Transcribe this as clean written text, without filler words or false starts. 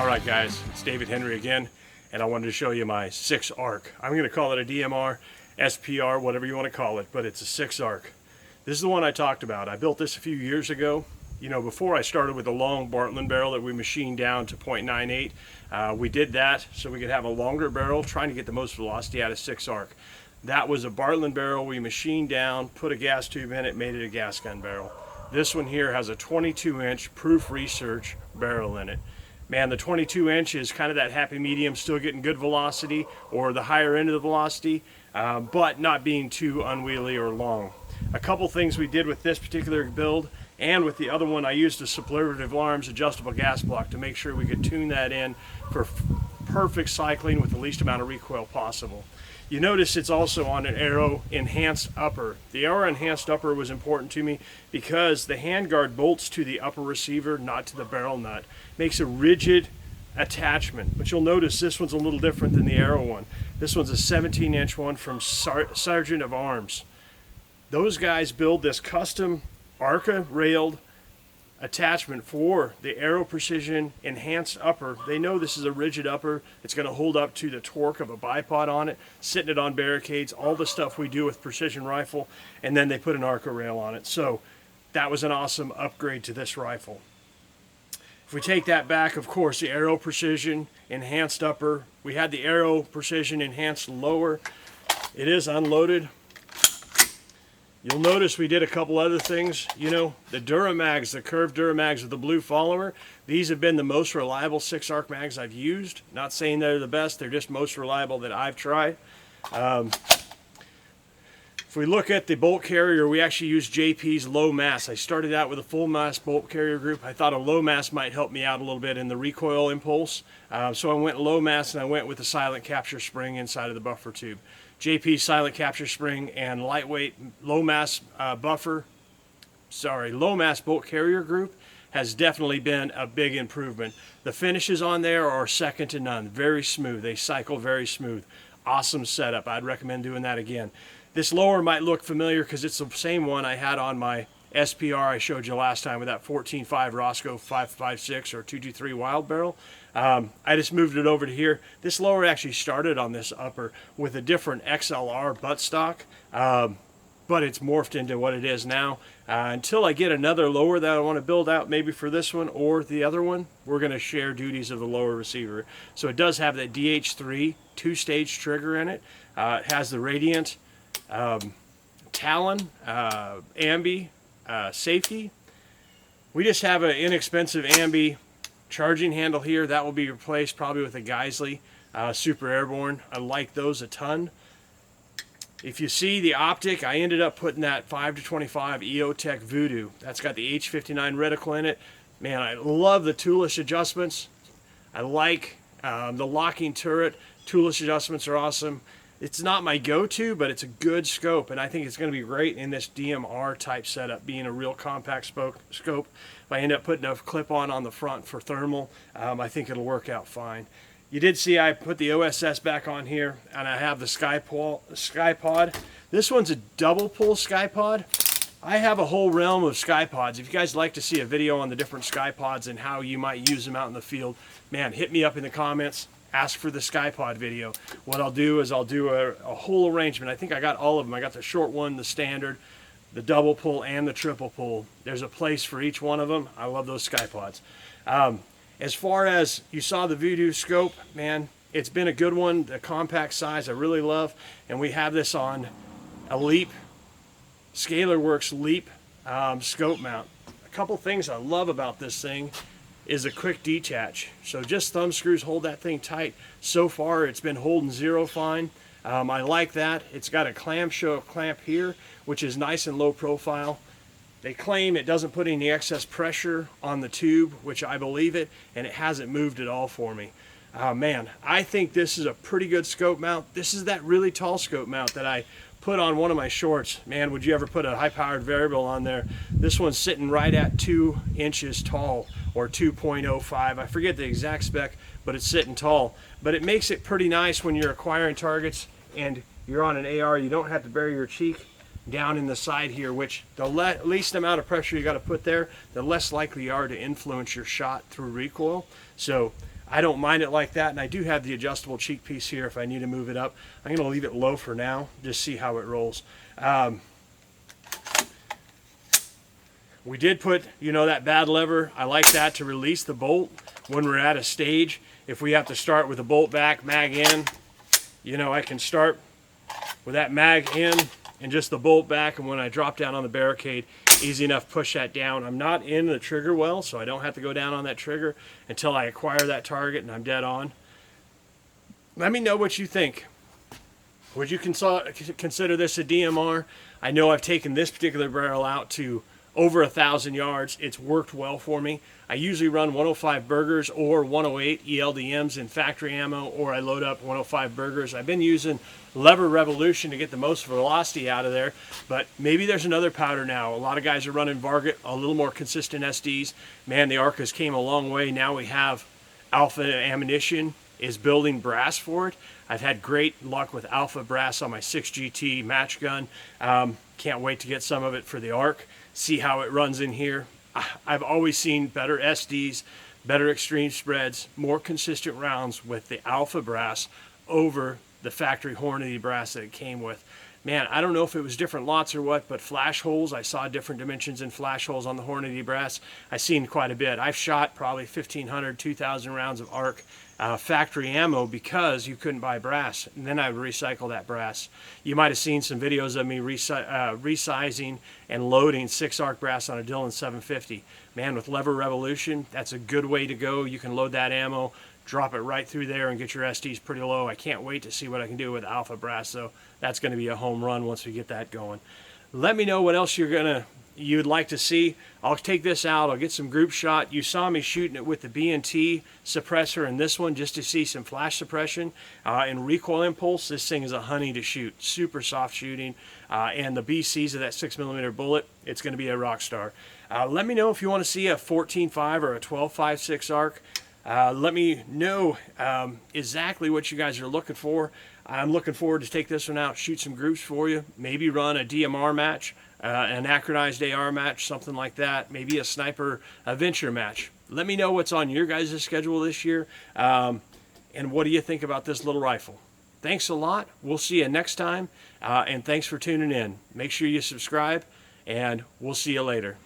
All right, guys, it's David Henry again, and I wanted to show you my 6 arc. I'm going to call it a DMR, SPR, whatever you want to call it, but it's a 6 arc. This is the one I talked about. I built this a few years ago. You know, before I started with a long Bartlein barrel that we machined down to 0.98, we did that so we could have a longer barrel, trying to get the most velocity out of 6 arc. That was a Bartlein barrel we machined down, put a gas tube in it, made it a gas gun barrel. This one here has a 22-inch proof research barrel in it. Man, the 22-inch is kind of that happy medium, still getting good velocity, or the higher end of the velocity, but not being too unwieldy or long. A couple things we did with this particular build, and with the other one, I used a Superlative Arms adjustable gas block to make sure we could tune that in for perfect cycling with the least amount of recoil possible. You notice it's also on an Arrow enhanced upper. The Arrow enhanced upper was important to me because the handguard bolts to the upper receiver, not to the barrel nut. Makes a rigid attachment, but you'll notice this one's a little different than the Arrow one. This one's a 17-inch one from Sergeant of Arms. Those guys build this custom ARCA railed attachment for the Arrow Precision enhanced upper. They know this is a rigid upper. It's going to hold up to the torque of a bipod on it, sitting it on barricades, all the stuff we do with precision rifle, and then they put an ARCA rail on it. So that was an awesome upgrade to this rifle. If we take that back, of course, the Arrow Precision enhanced upper. We had the Arrow Precision enhanced lower. It is unloaded. You'll notice we did a couple other things. You know, the Duramags, the curved Duramags with the blue follower, these have been the most reliable 6 arc mags I've used. Not saying they're the best, they're just most reliable that I've tried. If we look at the bolt carrier, we actually used JP's low mass. I started out with a full mass bolt carrier group. I thought a low mass might help me out a little bit in the recoil impulse. So I went low mass, and I went with the silent capture spring inside of the buffer tube. JP's silent capture spring and lightweight low mass bolt carrier group has definitely been a big improvement. The finishes on there are second to none. Very smooth. They cycle very smooth. Awesome setup. I'd recommend doing that again. This lower might look familiar because it's the same one I had on my SPR I showed you last time with that 14.5 Roscoe 5.56 or 223 Wild Barrel. I just moved it over to here. This lower actually started on this upper with a different XLR buttstock, but it's morphed into what it is now. Until I get another lower that I want to build out, maybe for this one or the other one, we're going to share duties of the lower receiver. So it does have that DH3 2-stage trigger in it. It has the Radiant Talon ambi safety. We just have an inexpensive ambi charging handle here. That will be replaced probably with a Geissele Super Airborne. I like those a ton. If you see the optic, I ended up putting that 5-25 EOTech Voodoo. That's got the H59 reticle in it. Man, I love the toolless adjustments. I like the locking turret. Toolless adjustments are awesome. It's not my go-to, but it's a good scope, and I think it's going to be great in this DMR type setup, being a real compact scope. If I end up putting a clip-on the front for thermal, I think it'll work out fine. You did see I put the OSS back on here, and I have the SkyPod. This one's a double pull SkyPod. I have a whole realm of SkyPods. If you guys like to see a video on the different SkyPods and how you might use them out in the field, man, hit me up in the comments. Ask for the SkyPod video. What I'll do is I'll do a whole arrangement. I think I got all of them. I got the short one, the standard, the double pull, and the triple pull. There's a place for each one of them. I love those SkyPods. As far as you saw the Voodoo scope, man, it's been a good one. The compact size I really love. And we have this on a Leap, ScalarWorks Leap scope mount. A couple things I love about this thing is a quick detach. So just thumb screws hold that thing tight. So far it's been holding zero fine. I like that. It's got a clamshell clamp here, which is nice and low profile. They claim it doesn't put any excess pressure on the tube, which I believe it, and it hasn't moved at all for me. Man, I think this is a pretty good scope mount. This is that really tall scope mount that I put on one of my shorts. Man, would you ever put a high-powered variable on there? This one's sitting right at 2 inches tall, or 2.05. I forget the exact spec, but it's sitting tall. But it makes it pretty nice when you're acquiring targets and you're on an AR. You don't have to bury your cheek down in the side here, which the least amount of pressure you got to put there, the less likely you are to influence your shot through recoil. So I don't mind it like that, and I do have the adjustable cheek piece here if I need to move it up. I'm going to leave it low for now, just see how it rolls. We did put, that bad lever. I like that to release the bolt when we're at a stage. If we have to start with a bolt back, mag in, I can start with that mag in and just the bolt back, and when I drop down on the barricade, easy enough push that down. I'm not in the trigger well, so I don't have to go down on that trigger until I acquire that target and I'm dead on. Let me know what you think. Would you consider this a DMR? I know I've taken this particular barrel out to over 1,000 yards. It's worked well for me. I usually run 105 Bergers or 108 ELDMs in factory ammo, or I load up 105 Bergers. I've been using Lever Revolution to get the most velocity out of there, but maybe there's another powder now. A lot of guys are running Varget, a little more consistent SDs. Man, the Arcas came a long way. Now we have Alpha Ammunition is building brass for it. I've had great luck with Alpha brass on my 6GT match gun. Can't wait to get some of it for the ARC, see how it runs in here. I've always seen better SDs, better extreme spreads, more consistent rounds with the Alpha brass over the factory Hornady brass that it came with. Man, I don't know if it was different lots or what, but flash holes, I saw different dimensions in flash holes on the Hornady brass. I've seen quite a bit. I've shot probably 1,500, 2,000 rounds of ARC factory ammo because you couldn't buy brass, and then I would recycle that brass. You might have seen some videos of me resizing and loading 6 ARC brass on a Dillon 750. Man, with Lever Revolution, that's a good way to go. You can load that ammo, drop it right through there, and get your SDs pretty low. I can't wait to see what I can do with Alpha brass, so that's going to be a home run once we get that going. Let me know what else you'd like to see. I'll take this out. I'll get some group shot. You saw me shooting it with the B&T suppressor in this one just to see some flash suppression and recoil impulse. This thing is a honey to shoot. Super soft shooting. And the BCs of that 6mm bullet, it's going to be a rock star. Let me know if you want to see a 14.5 or a 12.56 ARC. Let me know exactly what you guys are looking for. I'm looking forward to take this one out, shoot some groups for you, maybe run a DMR match, an anachronized AR match, something like that, maybe a sniper venture match. Let me know what's on your guys' schedule this year, and what do you think about this little rifle. Thanks a lot. We'll see you next time, and thanks for tuning in. Make sure you subscribe, and we'll see you later.